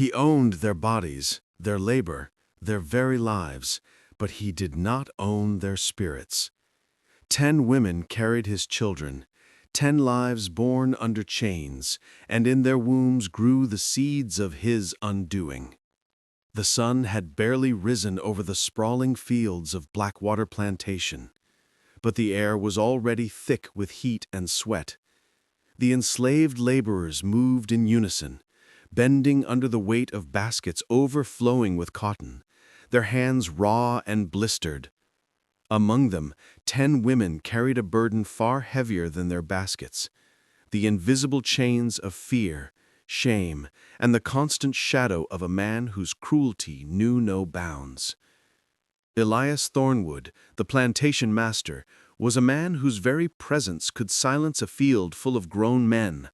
He owned their bodies, their labor, their very lives, but he did not own their spirits. 10 women carried his children, 10 lives born under chains, and in their wombs grew the seeds of his undoing. The sun had barely risen over the sprawling fields of Blackwater Plantation, but the air was already thick with heat and sweat. The enslaved laborers moved in unison, bending under the weight of baskets overflowing with cotton, their hands raw and blistered. Among them, 10 women carried a burden far heavier than their baskets, the invisible chains of fear, shame, and the constant shadow of a man whose cruelty knew no bounds. Elias Thornwood, the plantation master, was a man whose very presence could silence a field full of grown men.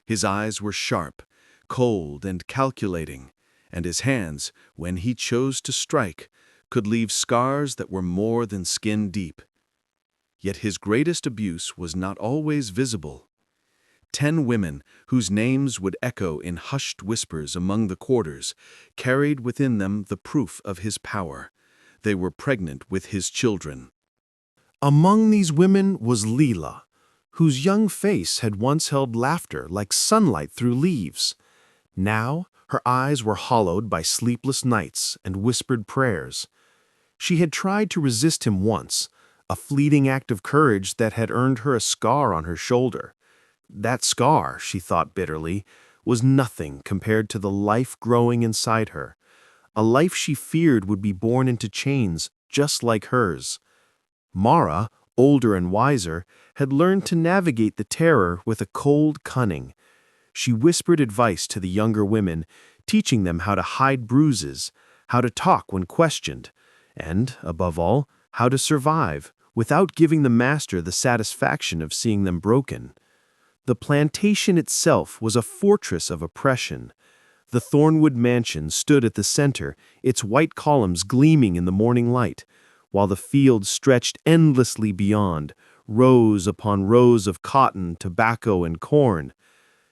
His eyes were sharp, cold, and calculating, and his hands, when he chose to strike, could leave scars that were more than skin deep. Yet his greatest abuse was not always visible. 10 women, whose names would echo in hushed whispers among the quarters, carried within them the proof of his power. They were pregnant with his children. Among these women was Leela, whose young face had once held laughter like sunlight through leaves. Now her eyes were hollowed by sleepless nights and whispered prayers. She had tried to resist him once, a fleeting act of courage that had earned her a scar on her shoulder. That scar, she thought bitterly, was nothing compared to the life growing inside her, a life she feared would be born into chains just like hers. Mara, older and wiser, had learned to navigate the terror with a cold cunning. She whispered advice to the younger women, teaching them how to hide bruises, how to talk when questioned, and, above all, how to survive without giving the master the satisfaction of seeing them broken. The plantation itself was a fortress of oppression. The Thornwood mansion stood at the center, its white columns gleaming in the morning light, while the fields stretched endlessly beyond, rows upon rows of cotton, tobacco, and corn.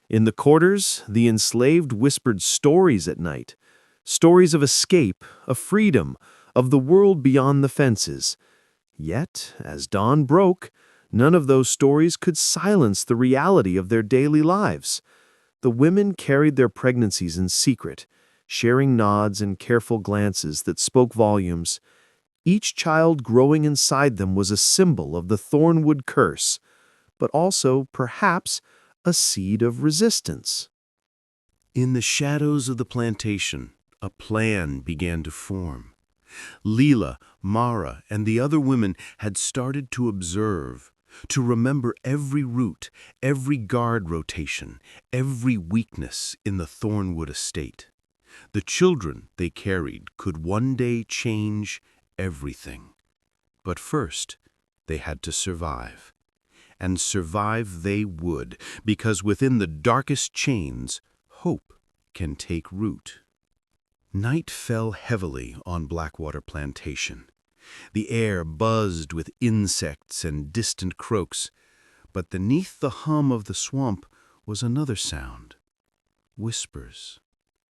In the quarters, the enslaved whispered stories at night, stories of escape, of freedom, of the world beyond the fences. Yet, as dawn broke, none of those stories could silence the reality of their daily lives. The women carried their pregnancies in secret, sharing nods and careful glances that spoke volumes. Each child growing inside them was a symbol of the Thornwood curse, but also, perhaps, a seed of resistance. In the shadows of the plantation, a plan began to form. Leela, Mara, and the other women had started to observe, to remember every route, every guard rotation, every weakness in the Thornwood estate. The children they carried could one day change everything. But first, they had to survive. And survive they would, because within the darkest chains, hope can take root. Night fell heavily on Blackwater Plantation. The air buzzed with insects and distant croaks, but beneath the hum of the swamp was another sound. Whispers,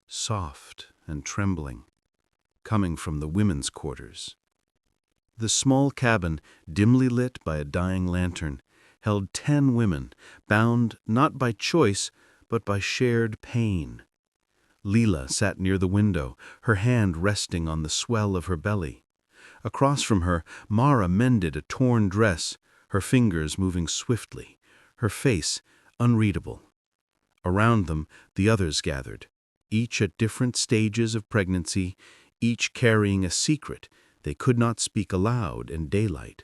soft and trembling, coming from the women's quarters. The small cabin, dimly lit by a dying lantern, held 10 women, bound not by choice, but by shared pain. Leela sat near the window, her hand resting on the swell of her belly. Across from her, Mara mended a torn dress, her fingers moving swiftly, her face unreadable. Around them, the others gathered, each at different stages of pregnancy, each carrying a secret they could not speak aloud in daylight.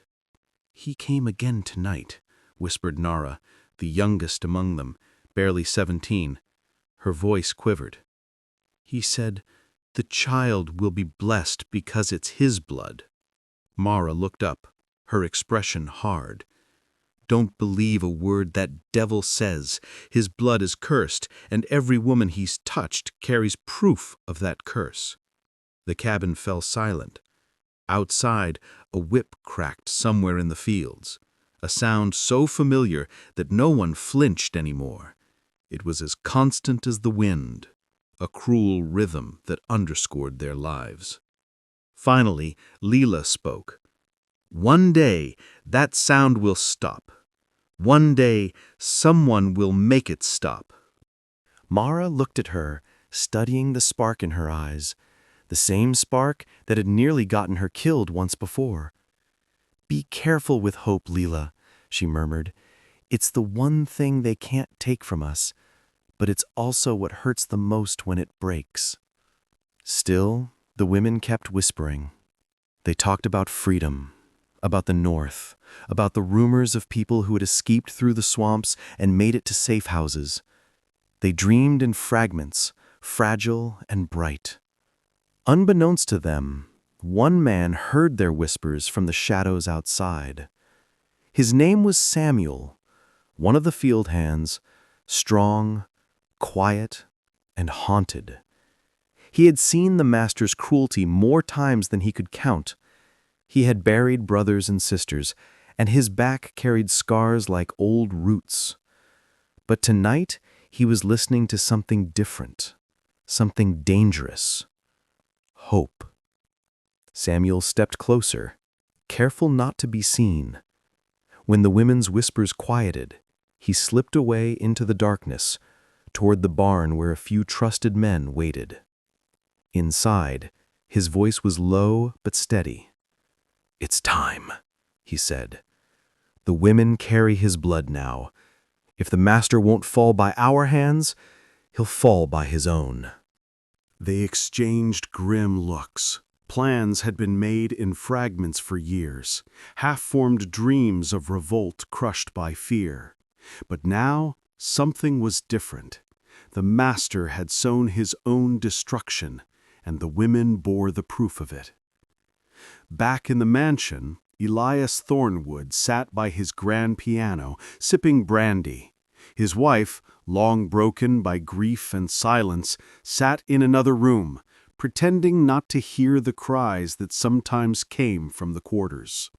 "He came again tonight," whispered Nara, the youngest among them, barely 17. Her voice quivered. "He said, 'The child will be blessed because it's his blood.'" Mara looked up, her expression hard. "Don't believe a word that devil says. His blood is cursed, and every woman he's touched carries proof of that curse." The cabin fell silent. Outside, a whip cracked somewhere in the fields, a sound so familiar that no one flinched anymore. It was as constant as the wind, a cruel rhythm that underscored their lives. Finally, Leela spoke. "One day, that sound will stop. One day, someone will make it stop." Mara looked at her, studying the spark in her eyes, the same spark that had nearly gotten her killed once before. "Be careful with hope, Leela," she murmured. "It's the one thing they can't take from us, but it's also what hurts the most when it breaks." Still, the women kept whispering. They talked about freedom, about the North, about the rumors of people who had escaped through the swamps and made it to safe houses. They dreamed in fragments, fragile and bright. Unbeknownst to them, one man heard their whispers from the shadows outside. His name was Samuel, one of the field hands, strong, quiet, and haunted. He had seen the master's cruelty more times than he could count. He had buried brothers and sisters, and his back carried scars like old roots. But tonight he was listening to something different, something dangerous. Hope. Samuel stepped closer, careful not to be seen. When the women's whispers quieted, he slipped away into the darkness, toward the barn where a few trusted men waited. Inside, his voice was low but steady. "It's time," he said. "The women carry his blood now. If the master won't fall by our hands, he'll fall by his own." They exchanged grim looks. Plans had been made in fragments for years, half-formed dreams of revolt crushed by fear. But now, something was different. The master had sown his own destruction, and the women bore the proof of it. Back in the mansion, Elias Thornwood sat by his grand piano, sipping brandy. His wife, long broken by grief and silence, sat in another room, pretending not to hear the cries that sometimes came from the quarters.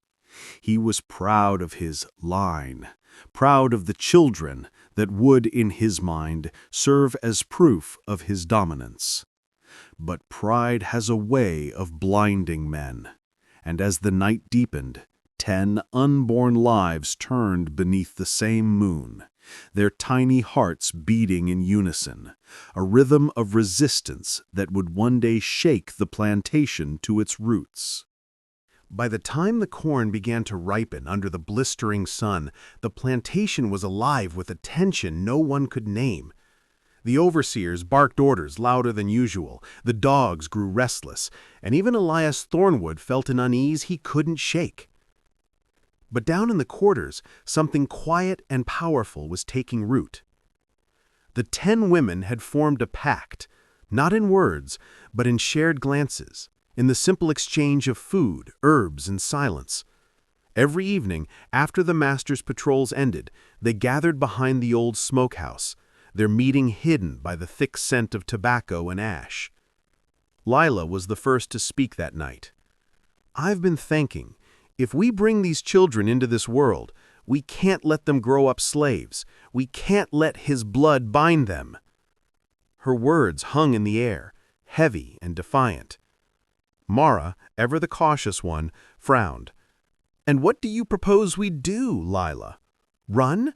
He was proud of his line, proud of the children that would, in his mind, serve as proof of his dominance. But pride has a way of blinding men, and as the night deepened, 10 unborn lives turned beneath the same moon, their tiny hearts beating in unison, a rhythm of resistance that would one day shake the plantation to its roots. By the time the corn began to ripen under the blistering sun, the plantation was alive with a tension no one could name. The overseers barked orders louder than usual, the dogs grew restless, and even Elias Thornwood felt an unease he couldn't shake. But down in the quarters, something quiet and powerful was taking root. The 10 women had formed a pact, not in words, but in shared glances, in the simple exchange of food, herbs, and silence. Every evening, after the master's patrols ended, they gathered behind the old smokehouse, their meeting hidden by the thick scent of tobacco and ash. Lila was the first to speak that night. "I've been thinking, if we bring these children into this world, we can't let them grow up slaves. We can't let his blood bind them." Her words hung in the air, heavy and defiant. Mara, ever the cautious one, frowned. "And what do you propose we do, Lila? Run?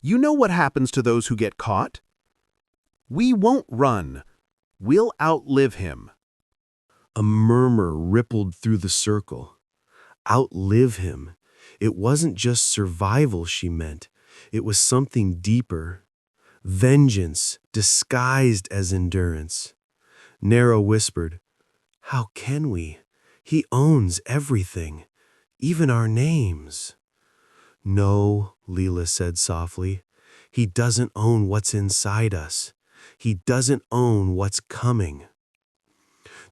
You know what happens to those who get caught." "We won't run. We'll outlive him." A murmur rippled through the circle. Outlive him. It wasn't just survival she meant. It was something deeper. Vengeance disguised as endurance. Nero whispered, "How can we? He owns everything, even our names." "No," Leela said softly. "He doesn't own what's inside us. He doesn't own what's coming."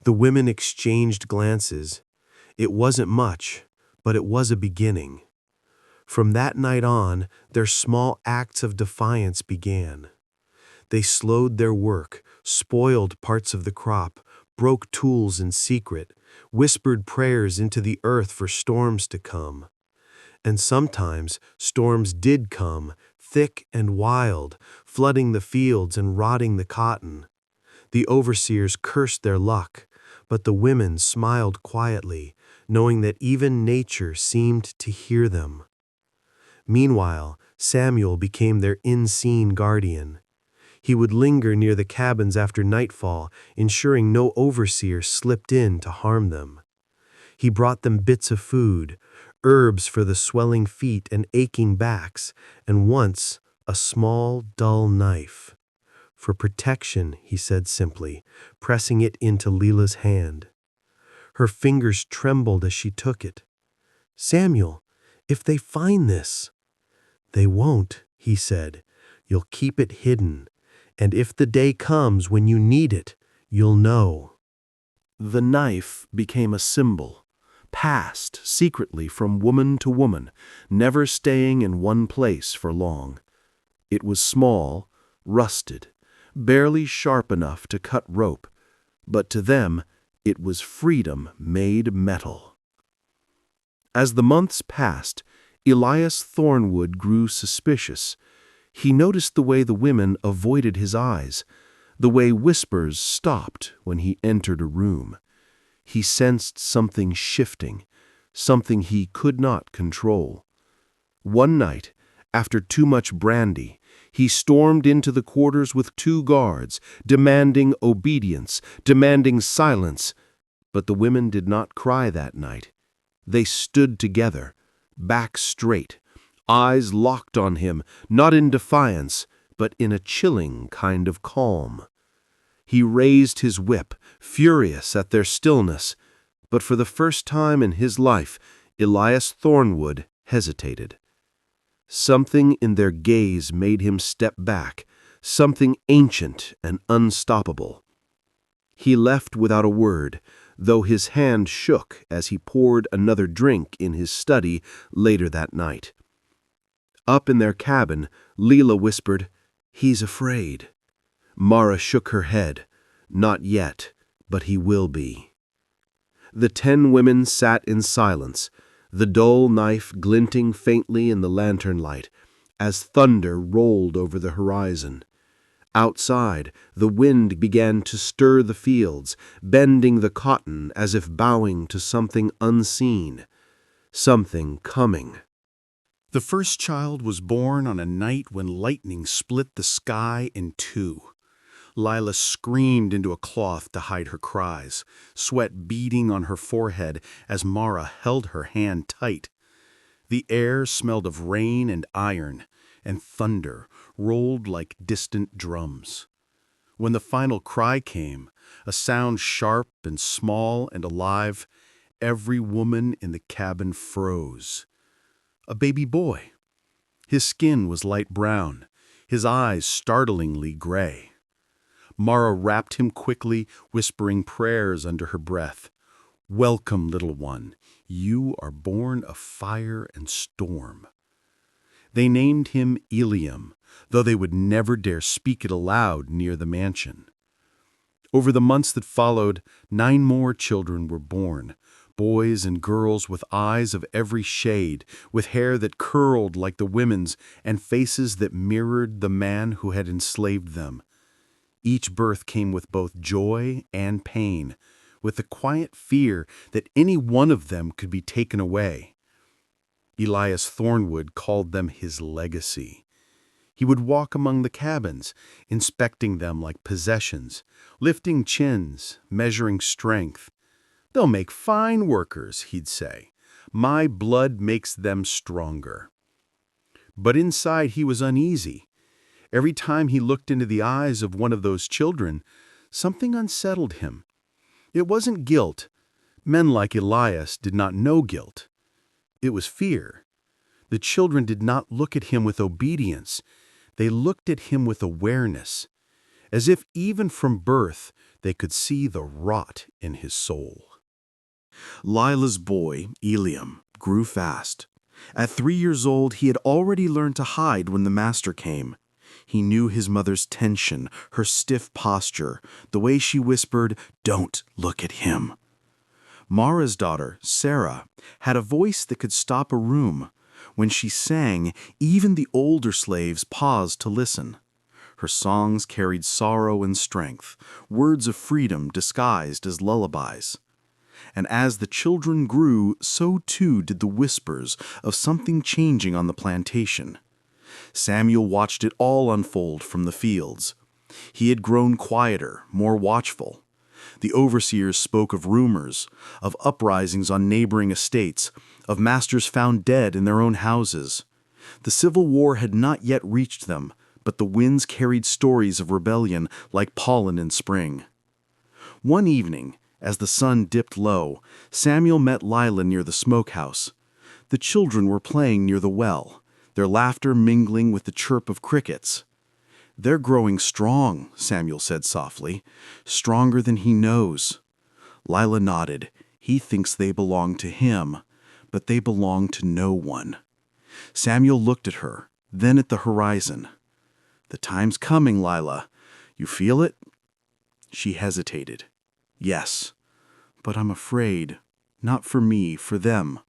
The women exchanged glances. It wasn't much, but it was a beginning. From that night on, their small acts of defiance began. They slowed their work, spoiled parts of the crop, broke tools in secret, whispered prayers into the earth for storms to come. And sometimes storms did come, thick and wild, flooding the fields and rotting the cotton. The overseers cursed their luck, but the women smiled quietly, knowing that even nature seemed to hear them. Meanwhile, Samuel became their unseen guardian. He would linger near the cabins after nightfall, ensuring no overseer slipped in to harm them. He brought them bits of food, herbs for the swelling feet and aching backs, and once a small, dull knife. For protection, he said simply, pressing it into Leela's hand. Her fingers trembled as she took it. "Samuel, if they find this—" "They won't," he said. "You'll keep it hidden, and if the day comes when you need it, you'll know." The knife became a symbol, passed secretly from woman to woman, never staying in one place for long. It was small, rusted, barely sharp enough to cut rope, but to them it was freedom made metal. As the months passed, Elias Thornwood grew suspicious. He noticed the way the women avoided his eyes, the way whispers stopped when he entered a room. He sensed something shifting, something he could not control. One night, after too much brandy, he stormed into the quarters with 2 guards, demanding obedience, demanding silence. But the women did not cry that night. They stood together, back straight, eyes locked on him, not in defiance, but in a chilling kind of calm. He raised his whip, furious at their stillness, but for the first time in his life, Elias Thornwood hesitated. Something in their gaze made him step back, something ancient and unstoppable. He left without a word, though his hand shook as he poured another drink in his study later that night. Up in their cabin, Leela whispered, "He's afraid." Mara shook her head. "Not yet, but he will be." The 10 women sat in silence, the dull knife glinting faintly in the lantern light, as thunder rolled over the horizon. Outside, the wind began to stir the fields, bending the cotton as if bowing to something unseen, something coming. The first child was born on a night when lightning split the sky in 2. Lila screamed into a cloth to hide her cries, sweat beading on her forehead as Mara held her hand tight. The air smelled of rain and iron, and thunder rolled like distant drums. When the final cry came, a sound sharp and small and alive, every woman in the cabin froze. A baby boy. His skin was light brown, his eyes startlingly gray. Mara wrapped him quickly, whispering prayers under her breath. "Welcome, little one. You are born of fire and storm." They named him Eliam, though they would never dare speak it aloud near the mansion. Over the months that followed, 9 more children were born, boys and girls with eyes of every shade, with hair that curled like the women's, and faces that mirrored the man who had enslaved them. Each birth came with both joy and pain, with the quiet fear that any one of them could be taken away. Elias Thornwood called them his legacy. He would walk among the cabins, inspecting them like possessions, lifting chins, measuring strength. "They'll make fine workers," he'd say. "My blood makes them stronger." But inside he was uneasy. Every time he looked into the eyes of one of those children, something unsettled him. It wasn't guilt. Men like Elias did not know guilt. It was fear. The children did not look at him with obedience. They looked at him with awareness, as if even from birth they could see the rot in his soul. Lila's boy, Eliam, grew fast. At 3 years old, he had already learned to hide when the master came. He knew his mother's tension, her stiff posture, the way she whispered, "Don't look at him." Mara's daughter, Sarah, had a voice that could stop a room. When she sang, even the older slaves paused to listen. Her songs carried sorrow and strength, words of freedom disguised as lullabies. And as the children grew, so too did the whispers of something changing on the plantation. Samuel watched it all unfold from the fields. He had grown quieter, more watchful. The overseers spoke of rumors, of uprisings on neighboring estates, of masters found dead in their own houses. The Civil War had not yet reached them, but the winds carried stories of rebellion like pollen in spring. One evening, as the sun dipped low, Samuel met Lila near the smokehouse. The children were playing near the well, their laughter mingling with the chirp of crickets. "They're growing strong," Samuel said softly, "stronger than he knows." Lila nodded. "He thinks they belong to him, but they belong to no one." Samuel looked at her, then at the horizon. "The time's coming, Lila. You feel it?" She hesitated. "Yes, but I'm afraid. Not for me, for them."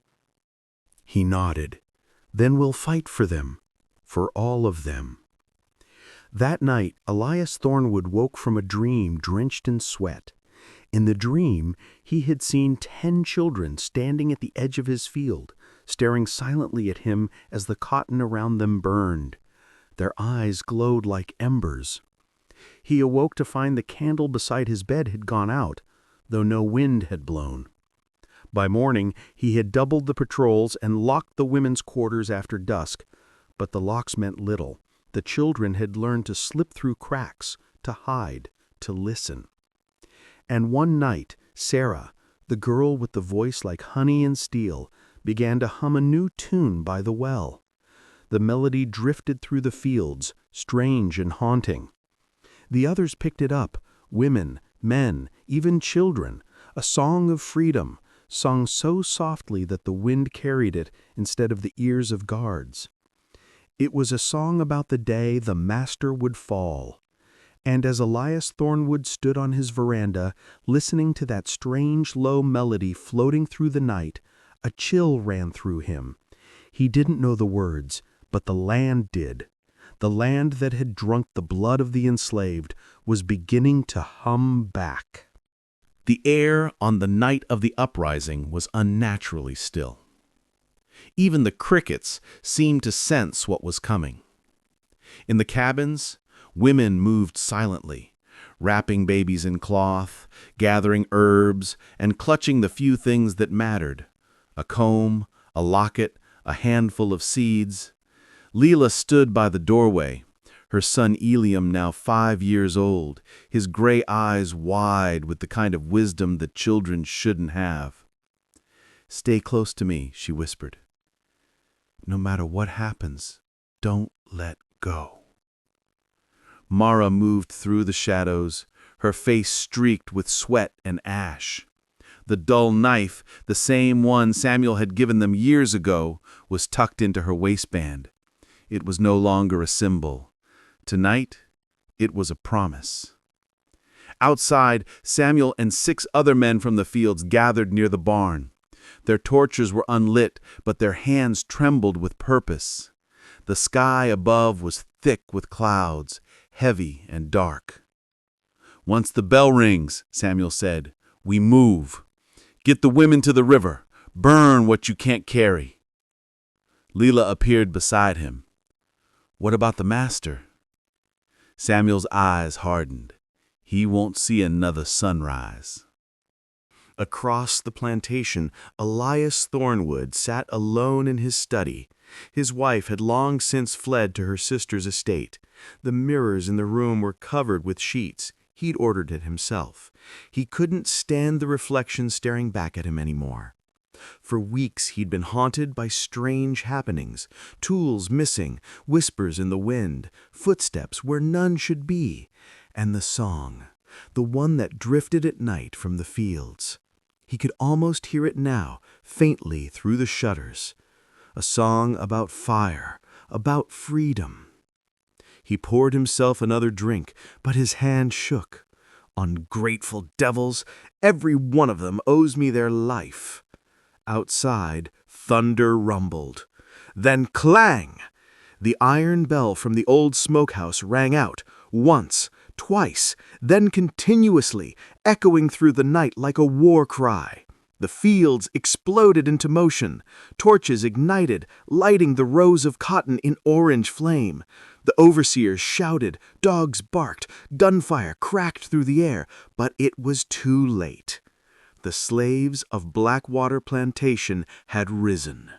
He nodded. "Then we'll fight for them, for all of them." That night, Elias Thornwood woke from a dream drenched in sweat. In the dream, he had seen 10 children standing at the edge of his field, staring silently at him as the cotton around them burned. Their eyes glowed like embers. He awoke to find the candle beside his bed had gone out, though no wind had blown. By morning, he had doubled the patrols and locked the women's quarters after dusk, but the locks meant little. The children had learned to slip through cracks, to hide, to listen. And one night, Sarah, the girl with the voice like honey and steel, began to hum a new tune by the well. The melody drifted through the fields, strange and haunting. The others picked it up, women, men, even children, a song of freedom, sung so softly that the wind carried it instead of the ears of guards. It was a song about the day the master would fall. And as Elias Thornwood stood on his veranda, listening to that strange low melody floating through the night, a chill ran through him. He didn't know the words, but the land did. The land that had drunk the blood of the enslaved was beginning to hum back. The air on the night of the uprising was unnaturally still. Even the crickets seemed to sense what was coming. In the cabins, women moved silently, wrapping babies in cloth, gathering herbs, and clutching the few things that mattered: a comb, a locket, a handful of seeds. Leela stood by the doorway, her son Eliam now 5 years old, his gray eyes wide with the kind of wisdom that children shouldn't have. "Stay close to me," she whispered. "No matter what happens, don't let go." Mara moved through the shadows, her face streaked with sweat and ash. The dull knife, the same one Samuel had given them years ago, was tucked into her waistband. It was no longer a symbol. Tonight, it was a promise. Outside, Samuel and 6 other men from the fields gathered near the barn. Their torches were unlit, but their hands trembled with purpose. The sky above was thick with clouds, heavy and dark. "Once the bell rings," Samuel said, "we move. Get the women to the river. Burn what you can't carry." Leela appeared beside him. "What about the master?" Samuel's eyes hardened. "He won't see another sunrise." Across the plantation, Elias Thornwood sat alone in his study. His wife had long since fled to her sister's estate. The mirrors in the room were covered with sheets. He'd ordered it himself. He couldn't stand the reflection staring back at him anymore. For weeks he'd been haunted by strange happenings, tools missing, whispers in the wind, footsteps where none should be, and the song, the one that drifted at night from the fields. He could almost hear it now, faintly through the shutters. A song about fire, about freedom. He poured himself another drink, but his hand shook. "Ungrateful devils, every one of them owes me their life." Outside, thunder rumbled. Then clang! The iron bell from the old smokehouse rang out, once, twice, then continuously, echoing through the night like a war cry. The fields exploded into motion, torches ignited, lighting the rows of cotton in orange flame. The overseers shouted, dogs barked, gunfire cracked through the air, but it was too late. The slaves of Blackwater Plantation had risen.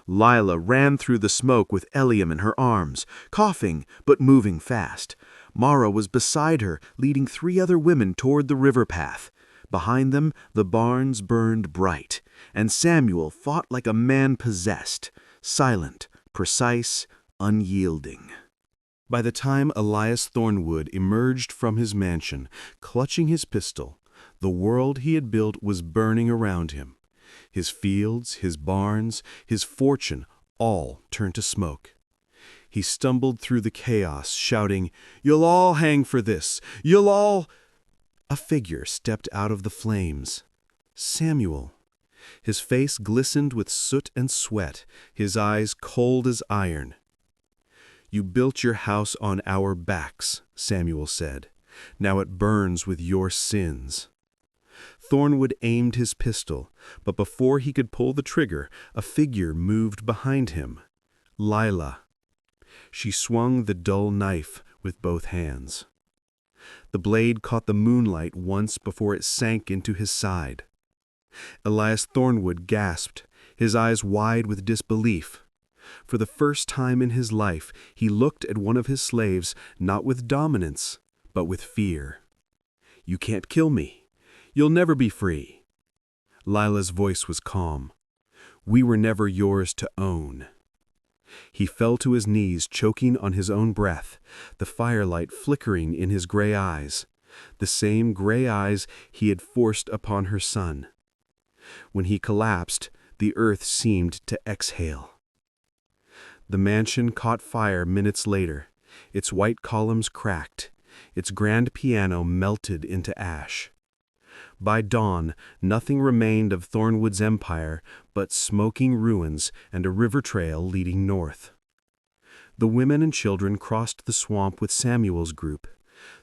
Lila ran through the smoke with Eliam in her arms, coughing but moving fast. Mara was beside her, leading 3 other women toward the river path. Behind them, the barns burned bright, and Samuel fought like a man possessed, silent, precise, unyielding. By the time Elias Thornwood emerged from his mansion, clutching his pistol, the world he had built was burning around him. His fields, his barns, his fortune, all turned to smoke. He stumbled through the chaos, shouting, "You'll all hang for this! You'll all—" A figure stepped out of the flames. Samuel. His face glistened with soot and sweat, his eyes cold as iron. "You built your house on our backs," Samuel said. "Now it burns with your sins." Thornwood aimed his pistol, but before he could pull the trigger, a figure moved behind him. Lila. She swung the dull knife with both hands. The blade caught the moonlight once before it sank into his side. Elias Thornwood gasped, his eyes wide with disbelief. For the first time in his life, he looked at one of his slaves not with dominance, but with fear. "You can't kill me. You'll never be free." Lila's voice was calm. "We were never yours to own." He fell to his knees, choking on his own breath, the firelight flickering in his gray eyes, the same gray eyes he had forced upon her son. When he collapsed, the earth seemed to exhale. The mansion caught fire minutes later. Its white columns cracked. Its grand piano melted into ash. By dawn, nothing remained of Thornwood's empire but smoking ruins and a river trail leading north. The women and children crossed the swamp with Samuel's group.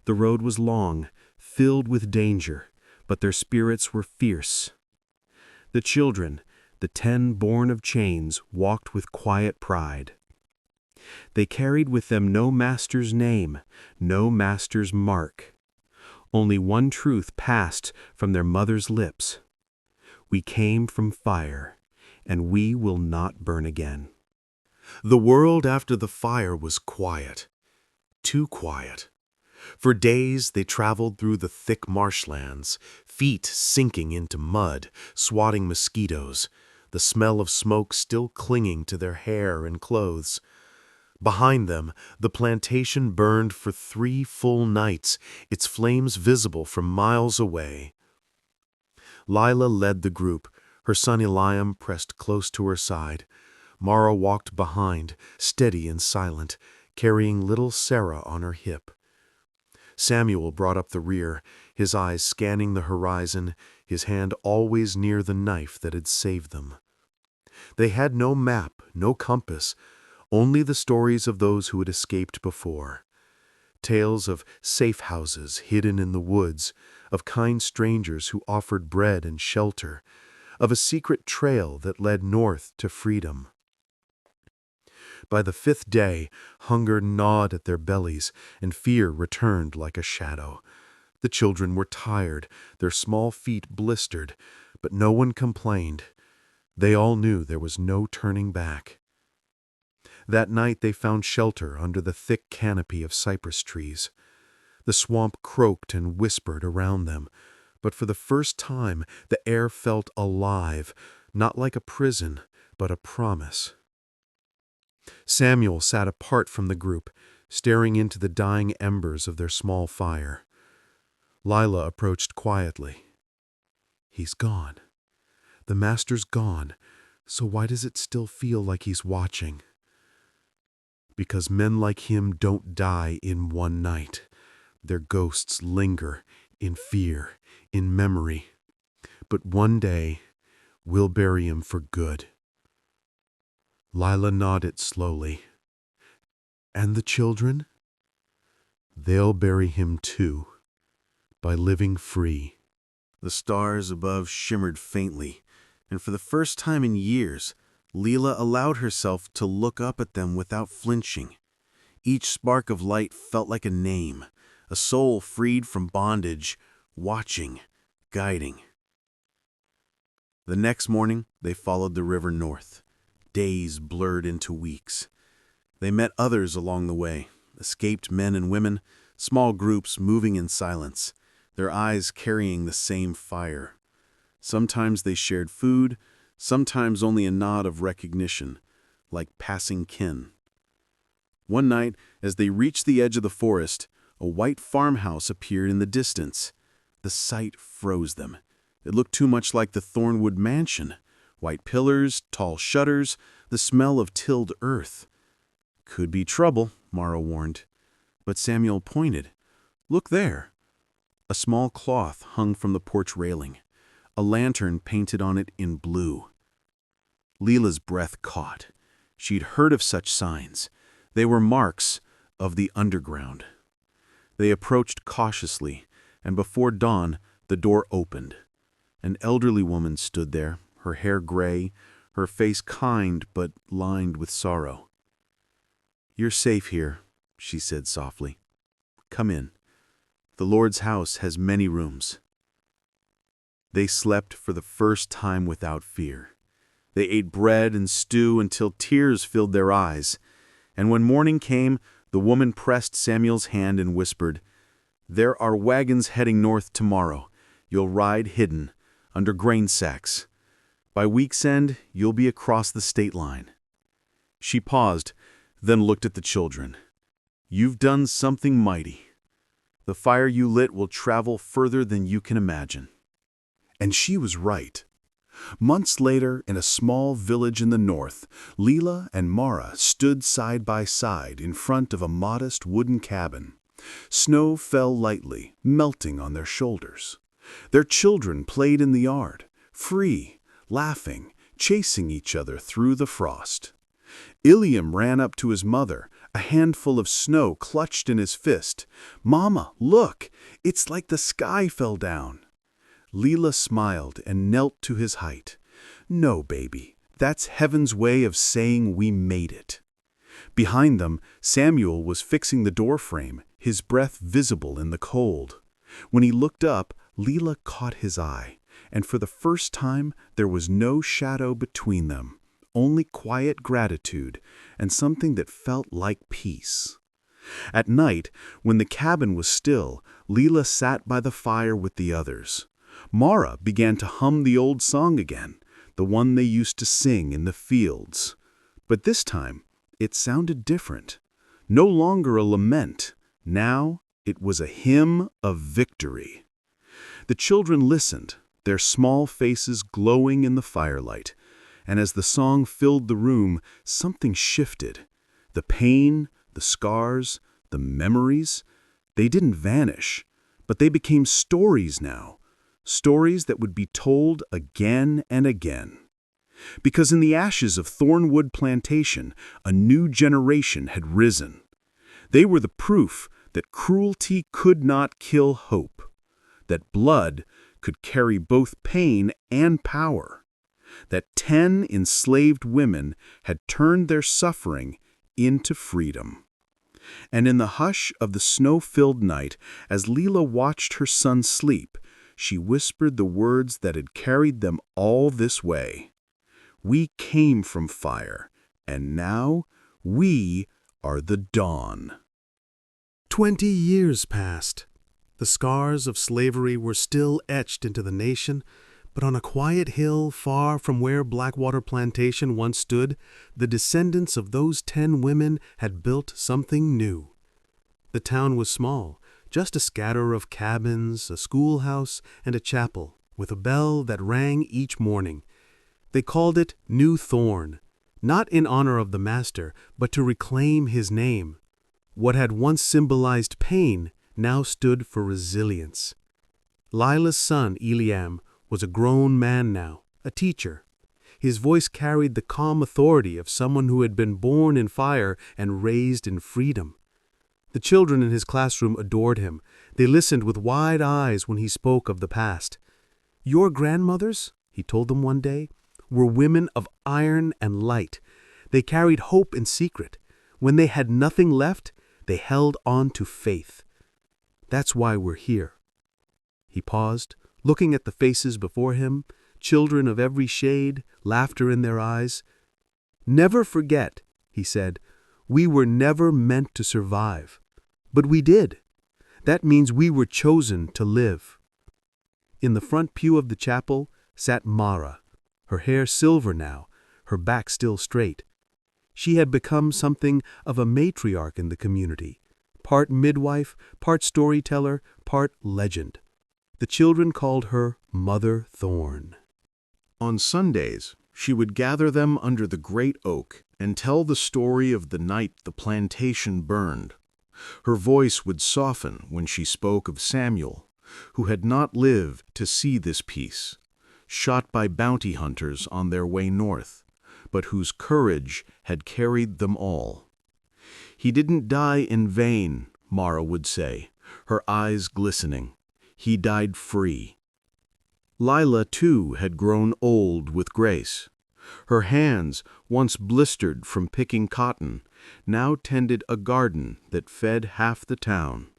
The road was long, filled with danger, but their spirits were fierce. The children, the 10 born of chains, walked with quiet pride. They carried with them no master's name, no master's mark. Only one truth passed from their mother's lips. "We came from fire, and we will not burn again." The world after the fire was quiet, too quiet. For days they traveled through the thick marshlands, feet sinking into mud, swatting mosquitoes, the smell of smoke still clinging to their hair and clothes. Behind them, the plantation burned for 3 full nights, its flames visible from miles away. Lila led the group, her son Eliam pressed close to her side. Mara walked behind, steady and silent, carrying little Sarah on her hip. Samuel brought up the rear, his eyes scanning the horizon, his hand always near the knife that had saved them. They had no map, no compass, only the stories of those who had escaped before. Tales of safe houses hidden in the woods, of kind strangers who offered bread and shelter, of a secret trail that led north to freedom. By the 5th day, hunger gnawed at their bellies, and fear returned like a shadow. The children were tired, their small feet blistered, but no one complained. They all knew there was no turning back. That night they found shelter under the thick canopy of cypress trees. The swamp croaked and whispered around them, but for the first time the air felt alive, not like a prison, but a promise. Samuel sat apart from the group, staring into the dying embers of their small fire. Lila approached quietly. "He's gone. The master's gone, so why does it still feel like he's watching?" "Because men like him don't die in one night. Their ghosts linger, in fear, in memory. But one day, we'll bury him for good." Lila nodded slowly. "And the children?" they'll bury him too, by living free. The stars above shimmered faintly, and for the first time in years, Leela allowed herself to look up at them without flinching. Each spark of light felt like a name, a soul freed from bondage, watching, guiding. The next morning, they followed the river north. Days blurred into weeks. They met others along the way, escaped men and women, small groups moving in silence, their eyes carrying the same fire. Sometimes they shared food, sometimes only a nod of recognition, like passing kin. One night, as they reached the edge of the forest, a white farmhouse appeared in the distance. The sight froze them. It looked too much like the Thornwood mansion. White pillars, tall shutters, the smell of tilled earth. Could be trouble, Mara warned. But Samuel pointed. Look there. A small cloth hung from the porch railing. A lantern painted on it in blue. Leela's breath caught. She'd heard of such signs. They were marks of the underground. They approached cautiously, and before dawn, the door opened. An elderly woman stood there, her hair gray, her face kind but lined with sorrow. "You're safe here," she said softly. "Come in. The Lord's house has many rooms." They slept for the first time without fear. They ate bread and stew until tears filled their eyes. And when morning came, the woman pressed Samuel's hand and whispered, "There are wagons heading north tomorrow. You'll ride hidden, under grain sacks. By week's end, you'll be across the state line." She paused, then looked at the children. "You've done something mighty. The fire you lit will travel further than you can imagine." And she was right. Months later, in a small village in the north, Leela and Mara stood side by side in front of a modest wooden cabin. Snow fell lightly, melting on their shoulders. Their children played in the yard, free, laughing, chasing each other through the frost. Iliam ran up to his mother, a handful of snow clutched in his fist. "Mama, look! It's like the sky fell down." Leela smiled and knelt to his height. "No, baby, that's heaven's way of saying we made it." Behind them, Samuel was fixing the doorframe, his breath visible in the cold. When he looked up, Leela caught his eye, and for the first time there was no shadow between them, only quiet gratitude and something that felt like peace. At night, when the cabin was still, Leela sat by the fire with the others. Mara began to hum the old song again, the one they used to sing in the fields. But this time, it sounded different. No longer a lament. Now, it was a hymn of victory. The children listened, their small faces glowing in the firelight, and as the song filled the room, something shifted. The pain, the scars, the memories, they didn't vanish, but they became stories now. Stories that would be told again and again. Because in the ashes of Thornwood Plantation, a new generation had risen. They were the proof that cruelty could not kill hope, that blood could carry both pain and power, that 10 enslaved women had turned their suffering into freedom. And in the hush of the snow-filled night, as Leela watched her son sleep, she whispered the words that had carried them all this way. "We came from fire, and now we are the dawn." 20 years passed. The scars of slavery were still etched into the nation, but on a quiet hill far from where Blackwater Plantation once stood, the descendants of those 10 women had built something new. The town was small, just a scatter of cabins, a schoolhouse, and a chapel, with a bell that rang each morning. They called it New Thorn, not in honor of the master, but to reclaim his name. What had once symbolized pain now stood for resilience. Lila's son, Eliam, was a grown man now, a teacher. His voice carried the calm authority of someone who had been born in fire and raised in freedom. The children in his classroom adored him. They listened with wide eyes when he spoke of the past. "Your grandmothers," he told them one day, "were women of iron and light. They carried hope in secret. When they had nothing left, they held on to faith. That's why we're here." He paused, looking at the faces before him, children of every shade, laughter in their eyes. "Never forget," he said, "we were never meant to survive. But we did. That means we were chosen to live." In the front pew of the chapel sat Mara, her hair silver now, her back still straight. She had become something of a matriarch in the community, part midwife, part storyteller, part legend. The children called her Mother Thorn. On Sundays, she would gather them under the great oak and tell the story of the night the plantation burned. Her voice would soften when she spoke of Samuel, who had not lived to see this peace, shot by bounty hunters on their way north, but whose courage had carried them all. "He didn't die in vain," Mara would say, her eyes glistening. "He died free." Lila, too, had grown old with grace. Her hands, once blistered from picking cotton, now tended a garden that fed half the town.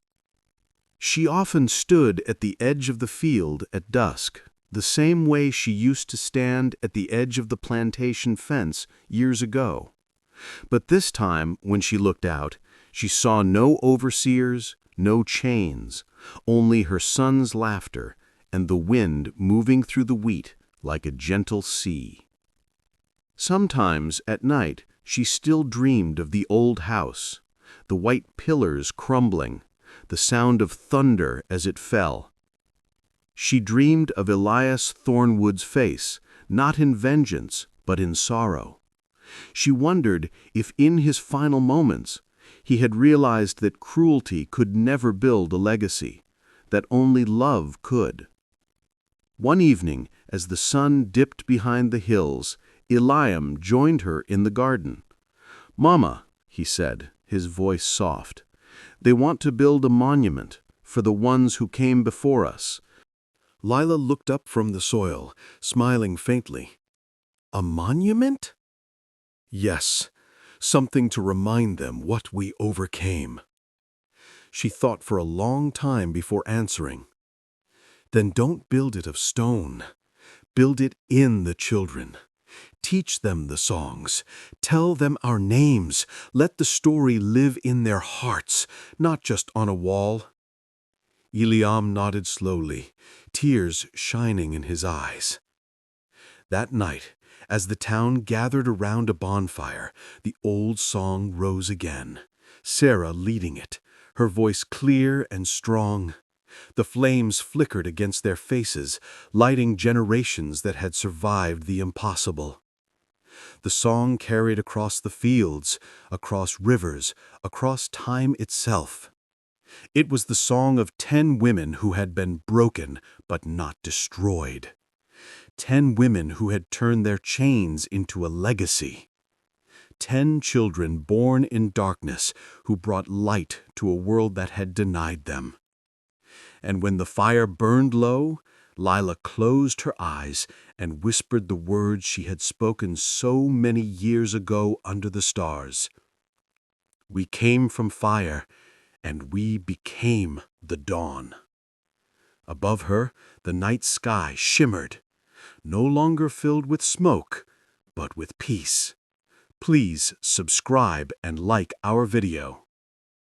She often stood at the edge of the field at dusk, the same way she used to stand at the edge of the plantation fence years ago. But this time, when she looked out, she saw no overseers, no chains, only her son's laughter and the wind moving through the wheat like a gentle sea. Sometimes at night she still dreamed of the old house, the white pillars crumbling, the sound of thunder as it fell. She dreamed of Elias Thornwood's face, not in vengeance, but in sorrow. She wondered if in his final moments he had realized that cruelty could never build a legacy, that only love could. One evening, as the sun dipped behind the hills, Eliam joined her in the garden. "Mama," he said, his voice soft, "they want to build a monument for the ones who came before us." Lila looked up from the soil, smiling faintly. "A monument?" "Yes, something to remind them what we overcame." She thought for a long time before answering. "Then don't build it of stone. Build it in the children. Teach them the songs. Tell them our names. Let the story live in their hearts, not just on a wall." Eliam nodded slowly, tears shining in his eyes. That night, as the town gathered around a bonfire, the old song rose again, Sarah leading it, her voice clear and strong. The flames flickered against their faces, lighting generations that had survived the impossible. The song carried across the fields, across rivers, across time itself. It was the song of 10 women who had been broken but not destroyed. 10 women who had turned their chains into a legacy. 10 children born in darkness who brought light to a world that had denied them. And when the fire burned low, Lila closed her eyes and whispered the words she had spoken so many years ago under the stars. "We came from fire, and we became the dawn." Above her, the night sky shimmered, no longer filled with smoke, but with peace. Please subscribe and like our video.